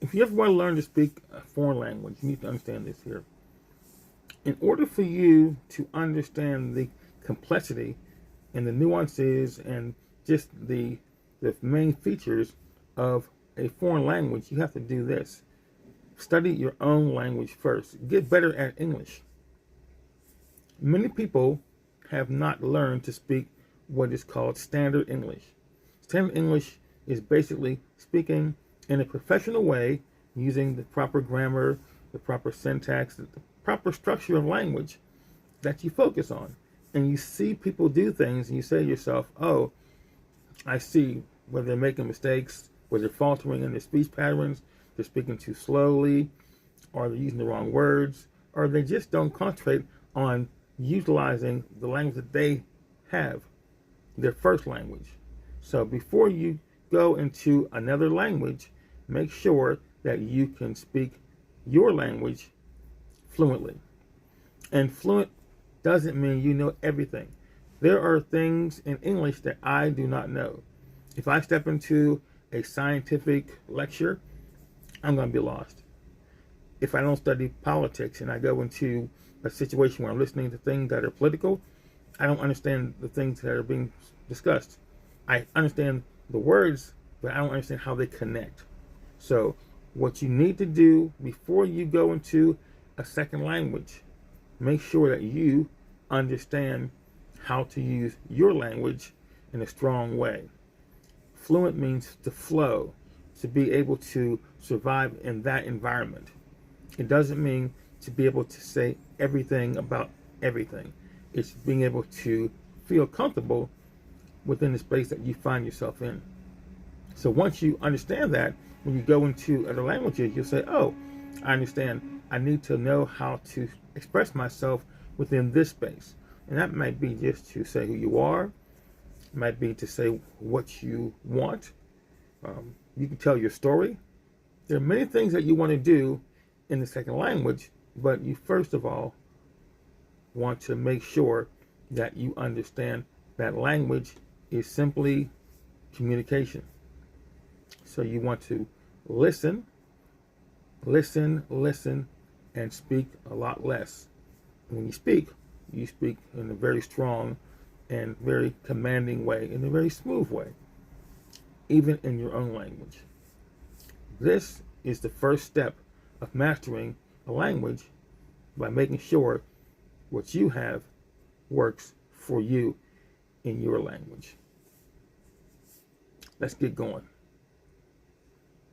If you ever want to learn to speak a foreign language, you need to understand this here. In order for you to understand the complexity and the nuances and just the main features of a foreign language, you have to do this. Study your own language first. Get better at English. Many people have not learned to speak what is called standard English. Standard English is basically speaking in a professional way using the proper grammar, the proper syntax, the proper structure of language that you focus on. And you see people do things and you say to yourself, oh, I see whether they're making mistakes, whether they're faltering in their speech patterns, they're speaking too slowly, or they're using the wrong words, or they just don't concentrate on utilizing the language that they have, their first language. So before you go into another language, make sure that you can speak your language fluently. And fluent doesn't mean you know everything. There are things in English that I do not know. If I step into a scientific lecture, I'm going to be lost. If I don't study politics and I go into a situation where I'm listening to things that are political, I don't understand the things that are being discussed. I understand the words, but I don't understand how they connect. So what you need to do before you go into a second language, make sure that you understand how to use your language in a strong way. Fluent means to flow, to be able to survive in that environment. It doesn't mean to be able to say everything about everything. It's being able to feel comfortable within the space that you find yourself in. So once you understand that, when you go into other languages, you'll say, oh, I understand. I need to know how to express myself within this space. And that might be just to say who you are. It might be to say what you want. You can tell your story. There are many things that you want to do in the second language, but you first of all want to make sure that you understand that language is simply communication. So you want to listen, and speak a lot less. When you speak in a very strong and very commanding way, in a very smooth way, even in your own language. This is the first step of mastering a language, by making sure what you have works for you in your language. Let's get going.